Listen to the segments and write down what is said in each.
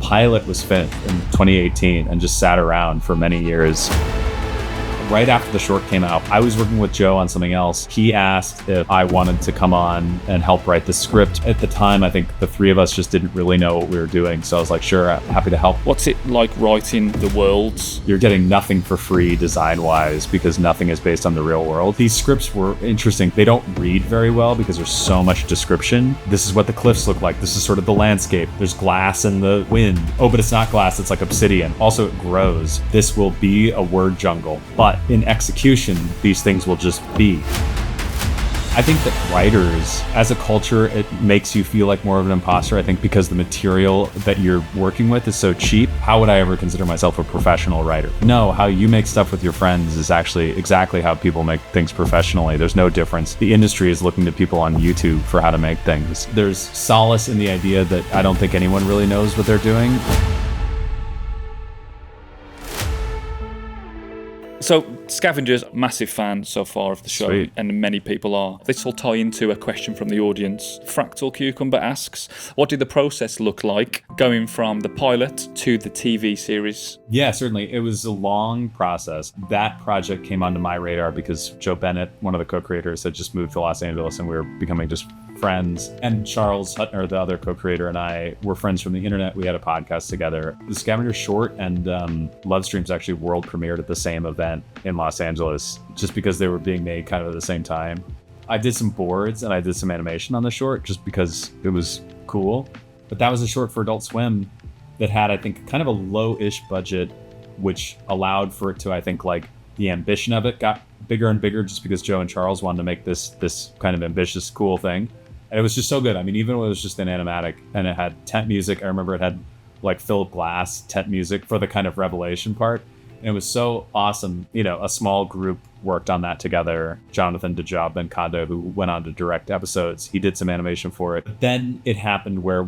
pilot was finished in 2018 and just sat around for many years. Right after the short came out, I was working with Joe on something else. He asked if I wanted to come on and help write the script. At the time, I think the three of us just didn't really know what we were doing. So I was like, sure, I'm happy to help. What's it like writing the worlds? You're getting nothing for free design-wise because nothing is based on the real world. These scripts were interesting. They don't read very well because there's so much description. This is what the cliffs look like. This is sort of the landscape. There's glass in the wind. Oh, but it's not glass. It's like obsidian. Also, it grows. This will be a word jungle. But in execution, these things will just be. I think that writers, as a culture, it makes you feel like more of an imposter. I think because the material that you're working with is so cheap. How would I ever consider myself a professional writer? No, how you make stuff with your friends is actually exactly how people make things professionally. There's no difference. The industry is looking to people on YouTube for how to make things. There's solace in the idea that I don't think anyone really knows what they're doing. So, Scavengers, massive fan so far of the show, Sweet. And many people are. This will tie into a question from the audience. Fractal Cucumber asks, what did the process look like going from the pilot to the TV series? Yeah, certainly. It was a long process. That project came onto my radar because Joe Bennett, one of the co-creators, had just moved to Los Angeles and we were becoming just friends. And Charles Hutner, the other co-creator, and I were friends from the internet. We had a podcast together. The Scavengers short and Love Streams actually world premiered at the same event in Los Angeles, just because they were being made kind of at the same time. I did some boards and I did some animation on the short just because it was cool. But that was a short for Adult Swim that had, I think, kind of a low-ish budget, which allowed for it to, I think, like the ambition of it got bigger and bigger just because Joe and Charles wanted to make this kind of ambitious, cool thing. And it was just so good. I mean, even when it was just an animatic and it had tent music, I remember it had like Philip Glass tent music for the kind of revelation part. And it was so awesome. You know, a small group worked on that together. Jonathan Dejab Benkada, who went on to direct episodes, he did some animation for it. But then it happened where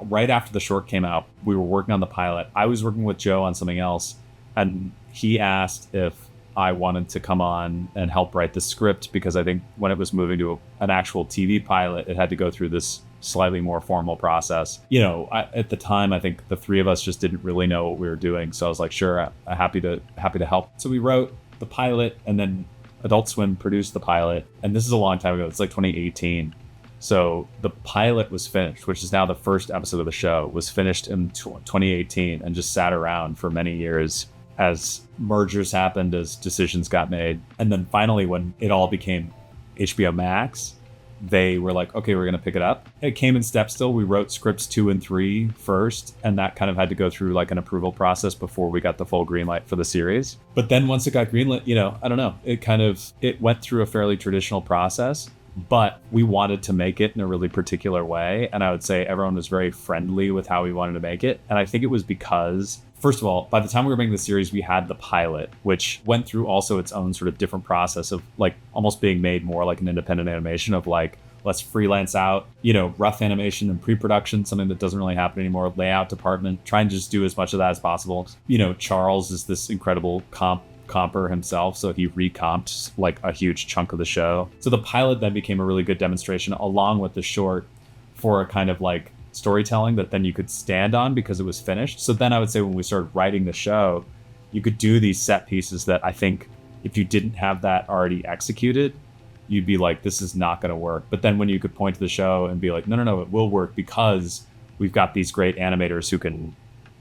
right after the short came out, we were working on the pilot. I was working with Joe on something else. And he asked if I wanted to come on and help write the script because I think when it was moving to an actual TV pilot, it had to go through this slightly more formal process. You know, at the time, I think the three of us just didn't really know what we were doing. So I was like, sure, I'm happy to help. So we wrote the pilot and then Adult Swim produced the pilot. And this is a long time ago. It's like 2018. So the pilot was finished, which is now the first episode of the show, was finished in 2018 and just sat around for many years as mergers happened, as decisions got made. And then finally, when it all became HBO Max, they were like, okay, we're going to pick it up. It came in steps still. We wrote scripts 2 and 3 first, and that kind of had to go through like an approval process before we got the full green light for the series. But then once it got greenlit, you know, I don't know, it went through a fairly traditional process, but we wanted to make it in a really particular way. And I would say everyone was very friendly with how we wanted to make it. And I think it was because, first of all, by the time we were making the series, we had the pilot, which went through also its own sort of different process of like almost being made more like an independent animation of like, let's freelance out, you know, rough animation and pre-production, something that doesn't really happen anymore, layout department, try and just do as much of that as possible. You know, Charles is this incredible comper himself, so he recomped like a huge chunk of the show. So the pilot then became a really good demonstration along with the short for a kind of like storytelling that then you could stand on because it was finished. So then I would say when we started writing the show, you could do these set pieces that I think if you didn't have that already executed, you'd be like, this is not going to work. But then when you could point to the show and be like, no, it will work because we've got these great animators who can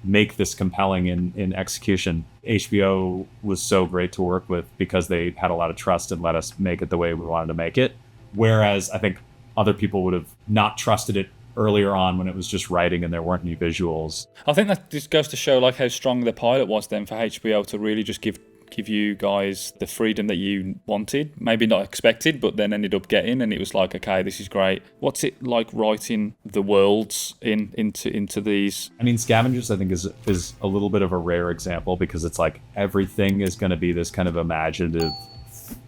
make this compelling in execution. HBO was so great to work with because they had a lot of trust and let us make it the way we wanted to make it. Whereas I think other people would have not trusted it earlier on when it was just writing and there weren't any visuals. I think that just goes to show like how strong the pilot was then for HBO to really just give you guys the freedom that you wanted, maybe not expected, but then ended up getting, and it was like, okay, this is great. What's it like writing the worlds into these? I mean, Scavengers I think is a little bit of a rare example because it's like everything is going to be this kind of imaginative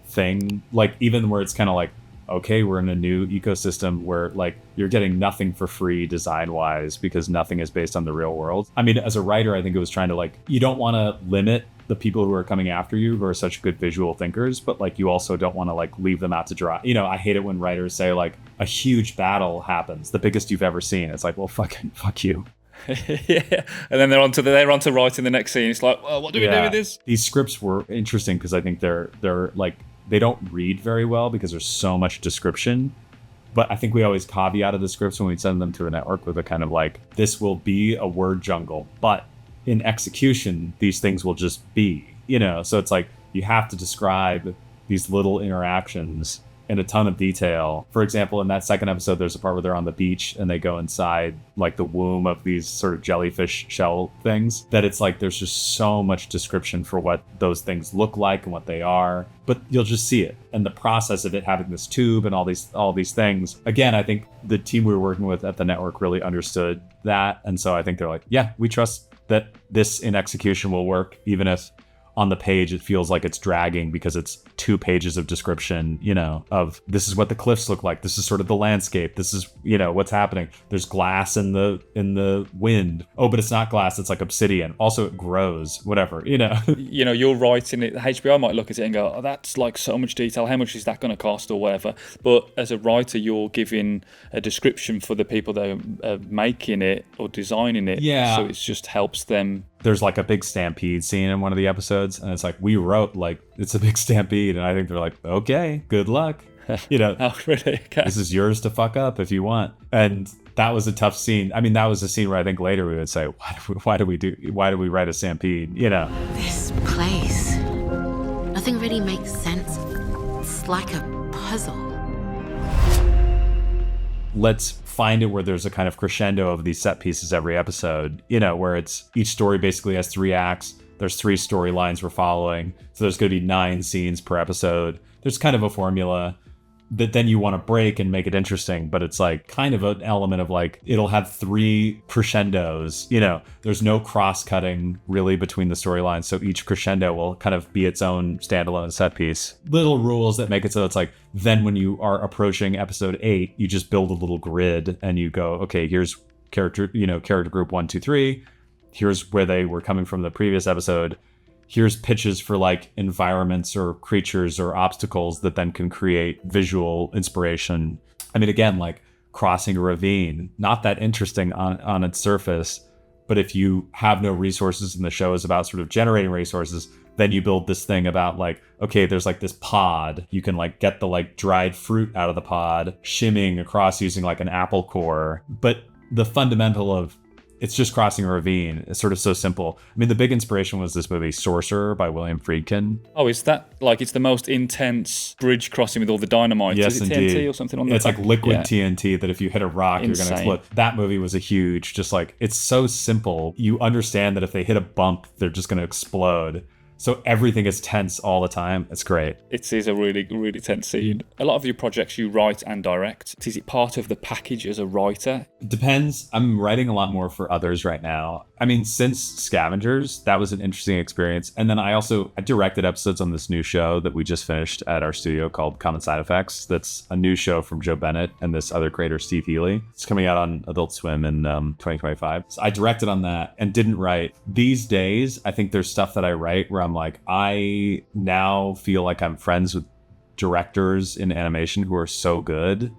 thing, like even where it's kind of like, okay, we're in a new ecosystem where like you're getting nothing for free design wise because nothing is based on the real world. I mean, as a writer, I think it was trying to like, you don't want to limit the people who are coming after you who are such good visual thinkers, but like you also don't want to like leave them out to dry. You know, I hate it when writers say like a huge battle happens, the biggest you've ever seen. It's like, well, fuck you. Yeah, and then they're onto writing the next scene. It's like, well, what do we do with this? These scripts were interesting because I think they're like, they don't read very well because there's so much description. But I think we always caveated the scripts when we send them to a network with a kind of like, this will be a word jungle, but in execution, these things will just be, so it's like you have to describe these little interactions in a ton of detail. For example, in that second episode, there's a part where they're on the beach and they go inside like the womb of these sort of jellyfish shell things, that it's like there's just so much description for what those things look like and what they are, but you'll just see it. And the process of it having this tube and all these things. Again, I think the team we were working with at the network really understood that. And so I think they're like, yeah, we trust that this in execution will work, even if on the page it feels like it's dragging because it's 2 pages of description, of this is what the cliffs look like, this is sort of the landscape, this is what's happening, there's glass in the wind, oh but it's not glass, it's like obsidian, also it grows, whatever. You're writing it, HBO might look at it and go, oh, that's like so much detail, how much is that going to cost or whatever, but as a writer you're giving a description for the people that are making it or designing it, so it just helps them. There's like a big stampede scene in one of the episodes, and it's like, we wrote like it's a big stampede, and I think they're like, okay, good luck. Oh, really? Okay. This is yours to fuck up if you want. And that was a tough scene. I mean, that was a scene where I think later we would say, why do we write a stampede? This place, nothing really makes sense. It's like a puzzle. Let's find it where there's a kind of crescendo of these set pieces every episode, where it's each story basically has 3 acts. There's 3 storylines we're following. So there's going to be 9 scenes per episode. There's kind of a formula that then you want to break and make it interesting, but it's like kind of an element of like, it'll have 3 crescendos, there's no cross-cutting really between the storylines, so each crescendo will kind of be its own standalone set piece. Little rules that make it so it's like, then when you are approaching episode 8, you just build a little grid and you go, okay, here's character group 1, 2, 3, here's where they were coming from the previous episode, here's pitches for like environments or creatures or obstacles that then can create visual inspiration. I mean, again, like crossing a ravine, not that interesting on its surface, but if you have no resources and the show is about sort of generating resources, then you build this thing about like, okay, there's like this pod, you can like get the like dried fruit out of the pod, shimmying across using like an apple core. But the fundamental of it's just crossing a ravine. It's sort of so simple. I mean, the big inspiration was this movie Sorcerer by William Friedkin. Oh, is that like, it's the most intense bridge crossing with all the dynamite? Yes, is it indeed. TNT or something on there? It's like liquid TNT that if you hit a rock, you're going to explode. That movie was a huge, just like, it's so simple. You understand that if they hit a bump, they're just going to explode. So everything is tense all the time. It's great. It is a really, really tense scene. A lot of your projects you write and direct. Is it part of the package as a writer? It depends. I'm writing a lot more for others right now. I mean, since Scavengers, that was an interesting experience. And then I directed episodes on this new show that we just finished at our studio called Common Side Effects. That's a new show from Joe Bennett and this other creator, Steve Healy. It's coming out on adultswim in 2025. So I directed on that and didn't write. These days, I think there's stuff that I write where I'm like, I now feel like I'm friends with directors in animation who are so good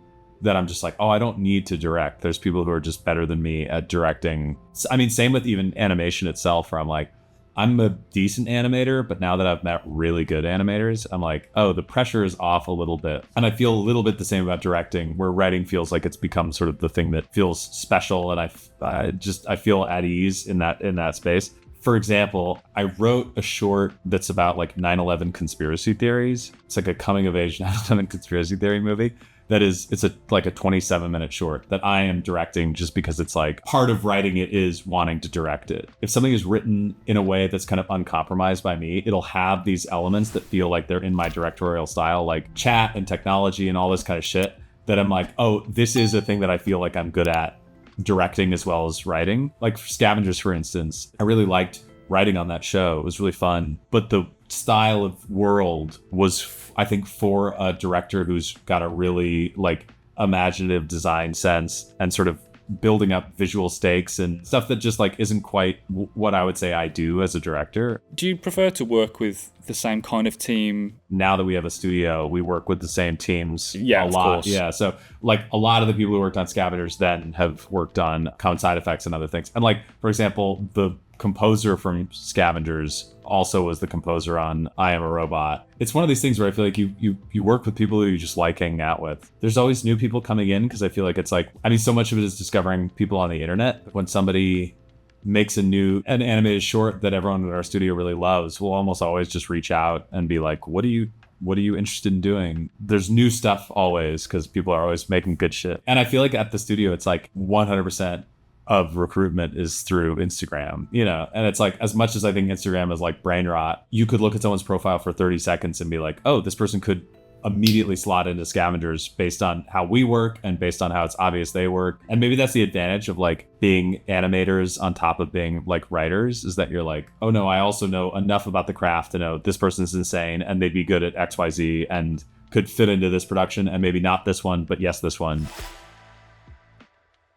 that I'm just like, oh, I don't need to direct. There's people who are just better than me at directing. I mean, same with even animation itself, where I'm like, I'm a decent animator, but now that I've met really good animators, I'm like, oh, the pressure is off a little bit. And I feel a little bit the same about directing, where writing feels like it's become sort of the thing that feels special, and I feel at ease in that space. For example, I wrote a short that's about like 9/11 conspiracy theories. It's like a coming of age 9/11 conspiracy theory movie. It's a 27-minute short that I am directing just because it's like part of writing it is wanting to direct it. If something is written in a way that's kind of uncompromised by me, it'll have these elements that feel like they're in my directorial style, like chat and technology and all this kind of shit, that I'm like, oh, this is a thing that I feel like I'm good at directing as well as writing. Like for Scavengers, for instance, I really liked writing on that show. It was really fun. But the style of world was, I think, for a director who's got a really like imaginative design sense and sort of building up visual stakes and stuff that just like isn't quite what I would say I do as a director. Do you prefer to work with the same kind of team? Now that we have a studio, we work with the same teams a Of lot. course. Yeah, so like a lot of the people who worked on Scavengers then have worked on common side effects and other things. And like, for example, the composer from Scavengers also was the composer on I Am a Robot. It's one of these things where I feel like you work with people who you just like hanging out with. There's always new people coming in because I feel like it's like, I mean, so much of it is discovering people on the internet. When somebody makes an animated short that everyone in our studio really loves, we'll almost always just reach out and be like, what are you interested in doing? There's new stuff always because people are always making good shit. And I feel like at the studio, it's like 100% of recruitment is through Instagram, you know? And it's like, as much as I think Instagram is like brain rot, you could look at someone's profile for 30 seconds and be like, oh, this person could immediately slot into Scavengers based on how we work and based on how it's obvious they work. And maybe that's the advantage of like being animators on top of being like writers, is that you're like, oh no, I also know enough about the craft to know this person's insane and they'd be good at XYZ and could fit into this production, and maybe not this one, but yes, this one.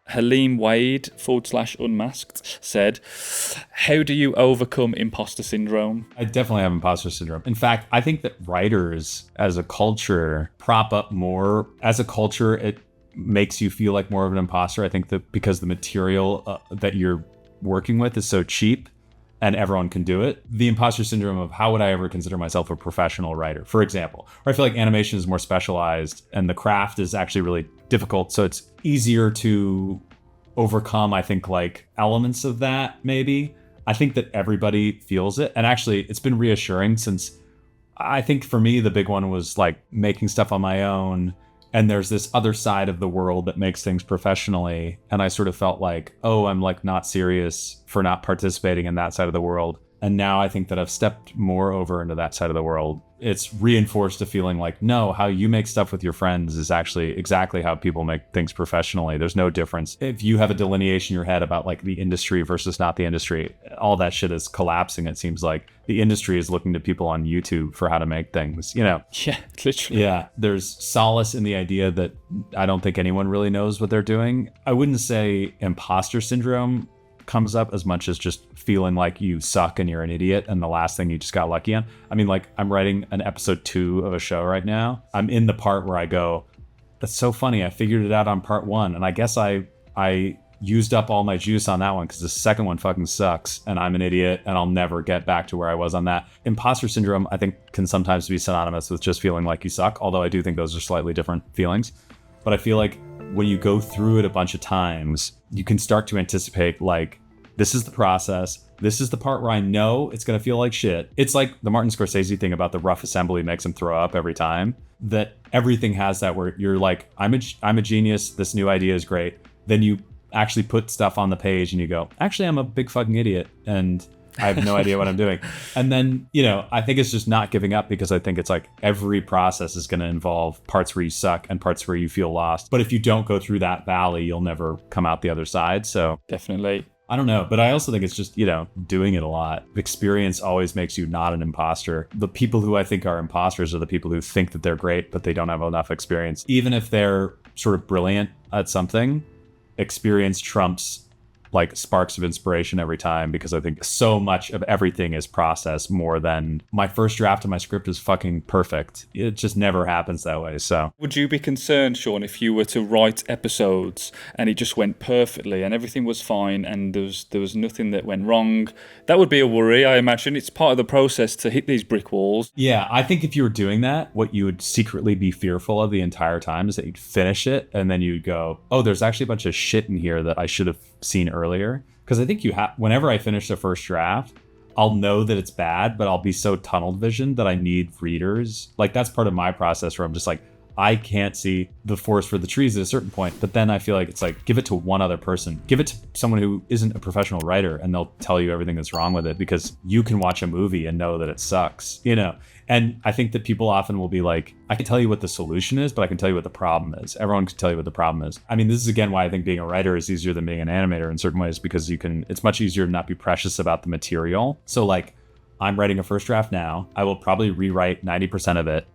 Halim Wade /unmasked said, how do you overcome imposter syndrome? I definitely have imposter syndrome. In fact, I think that writers as a culture prop up more. As a culture, it makes you feel like more of an imposter. I think that because the material that you're working with is so cheap and everyone can do it. The imposter syndrome of how would I ever consider myself a professional writer, for example. Or I feel like animation is more specialized and the craft is actually really difficult. So it's easier to overcome, I think, like elements of that, maybe. I think that everybody feels it. And actually, it's been reassuring since I think for me, the big one was like making stuff on my own. And there's this other side of the world that makes things professionally. And I sort of felt like, oh, I'm like not serious for not participating in that side of the world. And now I think that I've stepped more over into that side of the world. It's reinforced a feeling like, no, how you make stuff with your friends is actually exactly how people make things professionally. There's no difference. If you have a delineation in your head about like the industry versus not the industry, all that shit is collapsing. It seems like the industry is looking to people on YouTube for how to make things, you know? Yeah, literally. Yeah, there's solace in the idea that I don't think anyone really knows what they're doing. I wouldn't say imposter syndrome comes up as much as just feeling like you suck and you're an idiot and the last thing you just got lucky on. I mean, like, I'm writing an episode 2 of a show right now. I'm in the part where I go, that's so funny, I figured it out on part 1, and I guess I used up all my juice on that one because the second one fucking sucks and I'm an idiot and I'll never get back to where I was on that. Imposter syndrome, I think, can sometimes be synonymous with just feeling like you suck, although I do think those are slightly different feelings. But I feel like when you go through it a bunch of times, you can start to anticipate, like, this is the process. This is the part where I know it's going to feel like shit. It's like the Martin Scorsese thing about the rough assembly makes him throw up every time. That everything has that where you're like, I'm a genius. This new idea is great. Then you actually put stuff on the page and you go, actually, I'm a big fucking idiot and I have no idea what I'm doing. And then, you know, I think it's just not giving up, because I think it's like every process is going to involve parts where you suck and parts where you feel lost. But if you don't go through that valley, you'll never come out the other side. So Definitely. I don't know, but I also think it's just, you know, doing it a lot. Experience always makes you not an imposter. The people who I think are imposters are the people who think that they're great, but they don't have enough experience. Even if they're sort of brilliant at something, experience trumps like sparks of inspiration every time, because I think so much of everything is process more than my first draft of my script is fucking perfect. It just never happens that way. So would you be concerned, Sean, if you were to write episodes and it just went perfectly and everything was fine and there was nothing that went wrong? That would be a worry, I imagine. It's part of the process to hit these brick walls. Yeah, I think if you were doing that, what you would secretly be fearful of the entire time is that you'd finish it and then you'd go, oh, there's actually a bunch of shit in here that I should have seen earlier. Because I think whenever I finish the first draft, I'll know that it's bad, but I'll be so tunnel visioned that I need readers. Like, that's part of my process where I'm just like, I can't see the forest for the trees at a certain point. But then I feel like it's like, give it to one other person. Give it to someone who isn't a professional writer and they'll tell you everything that's wrong with it, because you can watch a movie and know that it sucks, you know? And I think that people often will be like, I can tell you what the solution is, but I can tell you what the problem is. Everyone can tell you what the problem is. I mean, this is again why I think being a writer is easier than being an animator in certain ways, because it's much easier to not be precious about the material. So like, I'm writing a first draft now. I will probably rewrite 90% of it.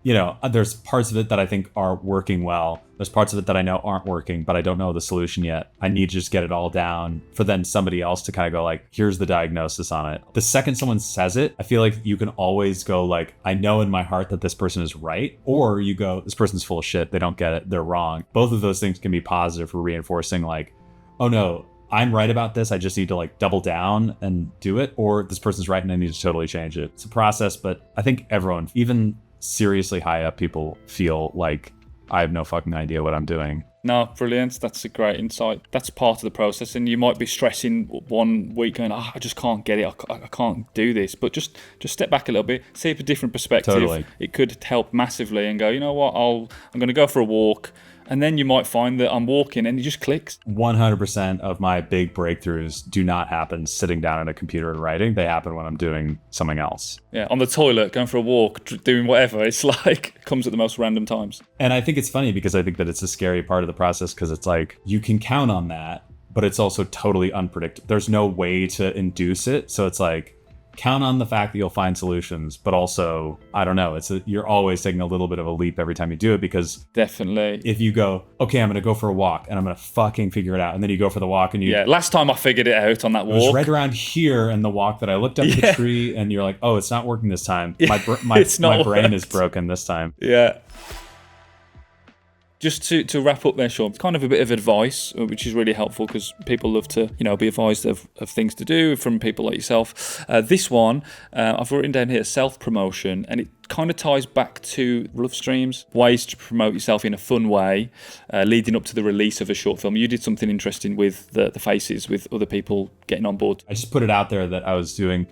There's parts of it that I think are working well. There's parts of it that I know aren't working, but I don't know the solution yet. I need to just get it all down for then somebody else to kind of go like, here's the diagnosis on it. The second someone says it, I feel like you can always go like, I know in my heart that this person is right. Or you go, this person's full of shit. They don't get it. They're wrong. Both of those things can be positive for reinforcing like, oh no, I'm right about this. I just need to like double down and do it. Or this person's right and I need to totally change it. It's a process, but I think everyone, even seriously high up people, feel like I have no fucking idea what I'm doing. No, brilliant. That's a great insight. That's part of the process. And you might be stressing one week going, I just can't get it. I can't do this. But just step back a little bit, see a different perspective. Totally. It could help massively and go, you know what, I'm going to go for a walk. And then you might find that I'm walking and it just clicks. 100% of my big breakthroughs do not happen sitting down at a computer and writing. They happen when I'm doing something else. Yeah, on the toilet, going for a walk, doing whatever. It's like, comes at the most random times. And I think it's funny because I think that it's a scary part of the process because it's like, you can count on that, but it's also totally unpredictable. There's no way to induce it. So it's like, count on the fact that you'll find solutions, but also, I don't know, you're always taking a little bit of a leap every time you do it because definitely if you go, okay, I'm going to go for a walk and I'm going to fucking figure it out. And then you go for the walk and last time I figured it out on that walk. It was right around here in the walk that I looked up the tree and you're like, oh, it's not working this time. My brain is broken this time. Yeah. Just to wrap up there, Sean, kind of a bit of advice, which is really helpful because people love to, be advised of things to do from people like yourself. This one, I've written down here, self-promotion, and it kind of ties back to love streams, ways to promote yourself in a fun way, leading up to the release of a short film. You did something interesting with the faces, with other people getting on board. I just put it out there that I was doing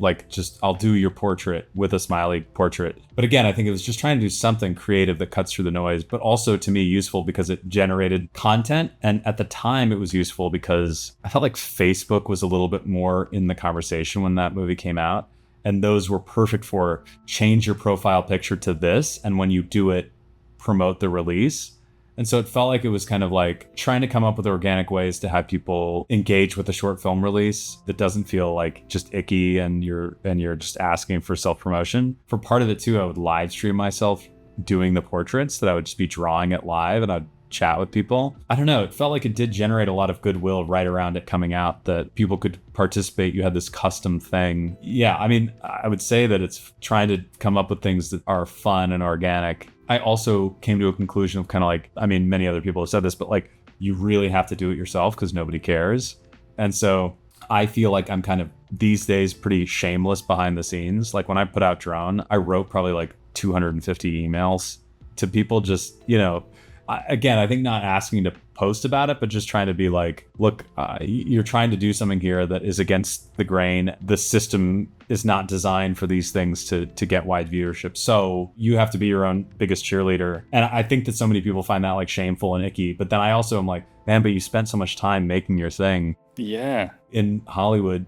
I'll do your portrait with a smiley portrait. But again, I think it was just trying to do something creative that cuts through the noise, but also to me useful because it generated content. And at the time it was useful because I felt like Facebook was a little bit more in the conversation when that movie came out. And those were perfect for change your profile picture to this. And when you do it, promote the release. And so it felt like it was kind of like trying to come up with organic ways to have people engage with a short film release that doesn't feel like just icky and you're just asking for self-promotion. For part of it too, I would live stream myself doing the portraits that I would just be drawing it live and I'd chat with people. I don't know. It felt like it did generate a lot of goodwill right around it coming out that people could participate. You had this custom thing. Yeah, I mean, I would say that it's trying to come up with things that are fun and organic. I also came to a conclusion of kind of like, I mean, many other people have said this, but like, you really have to do it yourself because nobody cares. And so I feel like I'm kind of these days pretty shameless behind the scenes. Like when I put out Drone, I wrote probably like 250 emails to people just, again, I think not asking to post about it, but just trying to be like, look, you're trying to do something here that is against the grain. The system is not designed for these things to get wide viewership. So you have to be your own biggest cheerleader. And I think that so many people find that like shameful and icky. But then I also am like, man, but you spent so much time making your thing. Yeah. In Hollywood,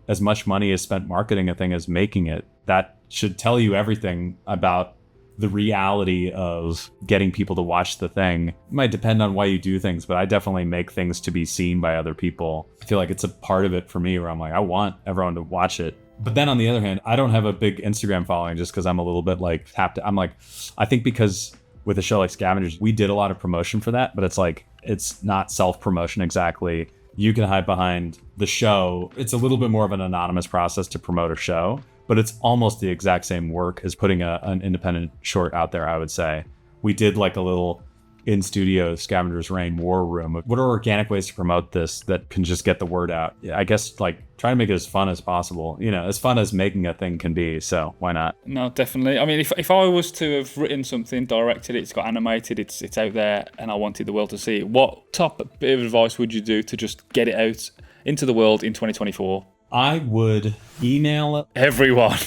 as much money is spent marketing a thing as making it. That should tell you everything about the reality of getting people to watch the thing. It might depend on why you do things, but I definitely make things to be seen by other people. I feel like it's a part of it for me where I'm like, I want everyone to watch it. But then on the other hand, I don't have a big Instagram following just because I'm a little bit like I think because with a show like Scavengers, we did a lot of promotion for that, but it's like, it's not self-promotion exactly. You can hide behind the show. It's a little bit more of an anonymous process to promote a show, but it's almost the exact same work as putting an independent short out there, I would say. We did like a little in-studio Scavengers Reign war room. What are organic ways to promote this that can just get the word out? I guess like try to make it as fun as possible, as fun as making a thing can be. So why not? No, definitely. I mean, if I was to have written something, directed it, it's got animated, it's out there and I wanted the world to see it, what top bit of advice would you do to just get it out into the world in 2024? I would email everyone.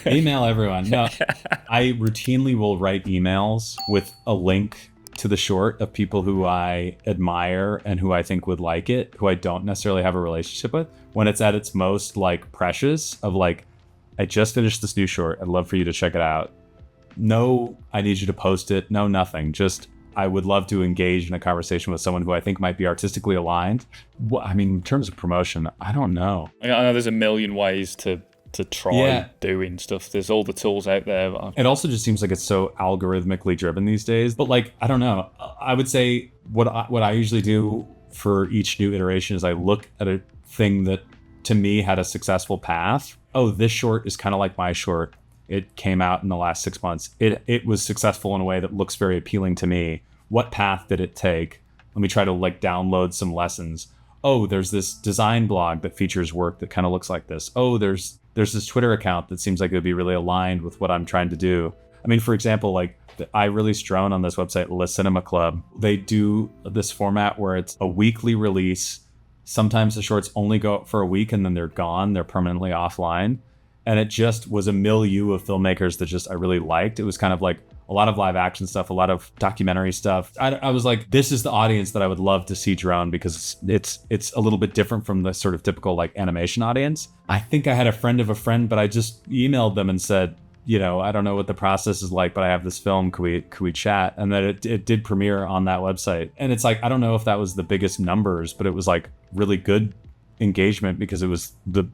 Email everyone. No, I routinely will write emails with a link to the short of people who I admire and who I think would like it, who I don't necessarily have a relationship with. When it's at its most like precious of like, I just finished this new short. I'd love for you to check it out. No, I need you to post it. No, nothing. Just I would love to engage in a conversation with someone who I think might be artistically aligned. I mean, in terms of promotion, I don't know. I know there's a million ways to try doing stuff. There's all the tools out there. It also just seems like it's so algorithmically driven these days. But like, I don't know. I would say what I usually do for each new iteration is I look at a thing that to me had a successful path. Oh, this short is kind of like my short. It came out in the last 6 months. It was successful in a way that looks very appealing to me. What path did it take? Let me try to like download some lessons. Oh, there's this design blog that features work that kind of looks like this. Oh, there's this Twitter account that seems like it would be really aligned with what I'm trying to do. I mean, for example, like I released Drone on this website, Le Cinema Club. They do this format where it's a weekly release. Sometimes the shorts only go up for a week and then they're gone. They're permanently offline. And it just was a milieu of filmmakers that just I really liked. It was kind of like a lot of live action stuff, a lot of documentary stuff. I was like, this is the audience that I would love to see Drone because it's a little bit different from the sort of typical like animation audience. I think I had a friend of a friend, but I just emailed them and said, you know, I don't know what the process is like, but I have this film. Could we chat? And then it did premiere on that website. And it's like, I don't know if that was the biggest numbers, but it was like really good engagement because it was the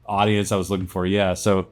audience I was looking for. Yeah. So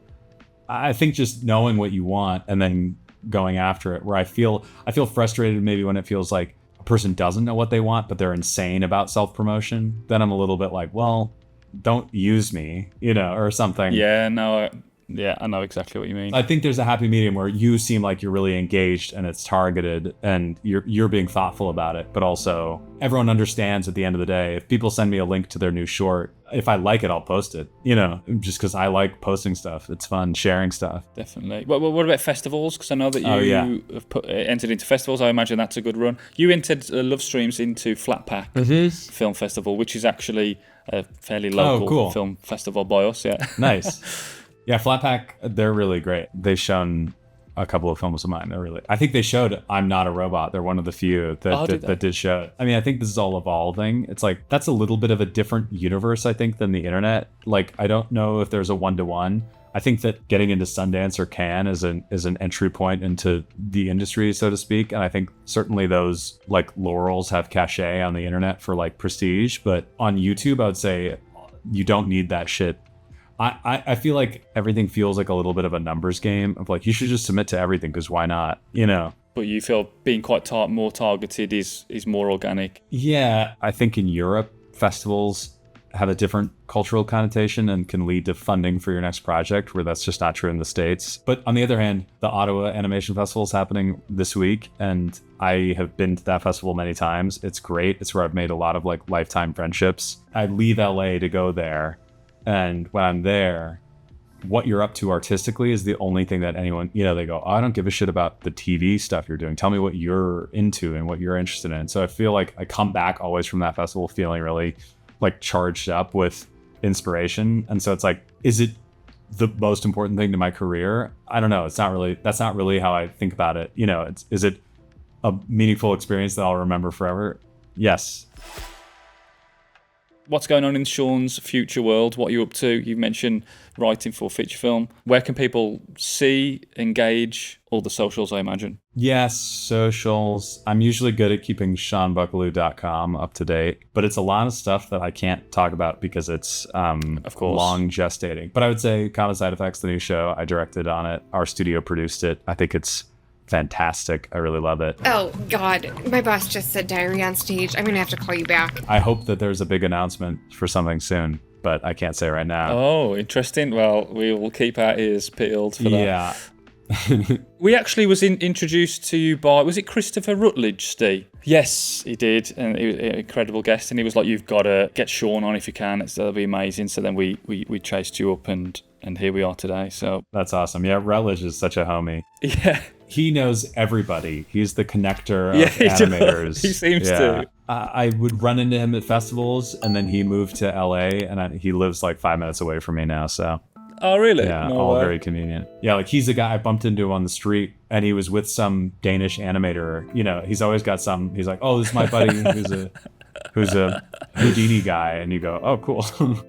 I think just knowing what you want and then going after it, where I feel frustrated maybe when it feels like a person doesn't know what they want, but they're insane about self-promotion. Then I'm a little bit like, well, don't use me, you know, or something. Yeah, no, I know exactly what you mean. I think there's a happy medium where you seem like you're really engaged and it's targeted and you're being thoughtful about it, but also everyone understands at the end of the day, if people send me a link to their new short, if I like it, I'll post it, you know, just because I like posting stuff. It's fun sharing stuff. Definitely. What about festivals? Because I know that you have entered into festivals. I imagine that's a good run. You entered Love Streams into Flatpack Film Festival, which is actually a fairly local film festival by us. Yeah. Nice. Yeah, Flatpack, they're really great. They've shown a couple of films of mine. I think they showed I'm Not a Robot. They're one of the few that did show it. I mean, I think this is all evolving. It's like, that's a little bit of a different universe, I think, than the internet. Like, I don't know if there's a one-to-one. I think that getting into Sundance or Cannes is an entry point into the industry, so to speak. And I think certainly those like laurels have cachet on the internet for like prestige. But on YouTube, I would say you don't need that shit. I feel like everything feels like a little bit of a numbers game of like, you should just submit to everything because why not, you know? But you feel being quite more targeted is more organic. Yeah, I think in Europe, festivals have a different cultural connotation and can lead to funding for your next project, where that's just not true in the States. But on the other hand, the Ottawa Animation Festival is happening this week, and I have been to that festival many times. It's great. It's where I've made a lot of like lifetime friendships. I leave LA to go there. And when I'm there, what you're up to artistically is the only thing that anyone, you know, they go, oh, I don't give a shit about the TV stuff you're doing. Tell me what you're into and what you're interested in. So I feel like I come back always from that festival feeling really like charged up with inspiration. And so it's like, is it the most important thing to my career? I don't know. That's not really how I think about it. You know, is it a meaningful experience that I'll remember forever? Yes. What's going on in Sean's future world? What are you up to? You mentioned writing for feature film. Where can people see, engage? All the socials, I imagine. Yes, socials. I'm usually good at keeping SeanBuckelew.com up to date, but it's a lot of stuff that I can't talk about because it's of course long gestating. But I would say Common Side Effects, the new show, I directed on it. Our studio produced it. I think it's fantastic. I really love it. Oh, God. My boss just said diarrhea on stage. I'm going to have to call you back. I hope that there's a big announcement for something soon, but I can't say right now. Oh, interesting. Well, we will keep our ears peeled for that. Yeah. We actually was introduced to you by, was it Christopher Rutledge, Steve? Yes, he did, and he was an incredible guest, and he was like, you've got to get Sean on if you can, that'll be amazing. So then we chased you up, and here we are today. So that's awesome. Yeah, Rutledge is such a homie. Yeah. He knows everybody. He's the connector of animators. He seems to. I would run into him at festivals, and then he moved to LA, and he lives like 5 minutes away from me now, so... Oh, really? Yeah, all very convenient. Yeah, like he's a guy I bumped into on the street, and he was with some Danish animator. You know, he's always got some. He's like, "Oh, this is my buddy who's a Houdini guy," and you go, "Oh, cool."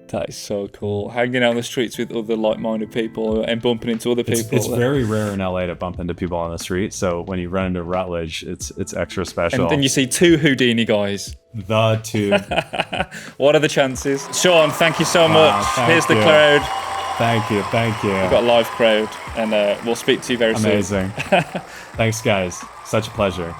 That is so cool. Hanging out on the streets with other like-minded people and bumping into other people. It's very rare in LA to bump into people on the street. So when you run into Rutledge, it's extra special. And then you see two Houdini guys. The two. What are the chances? Sean, thank you so much. Here's the crowd. Thank you. We've got a live crowd, and we'll speak to you very soon. Amazing. Thanks, guys. Such a pleasure.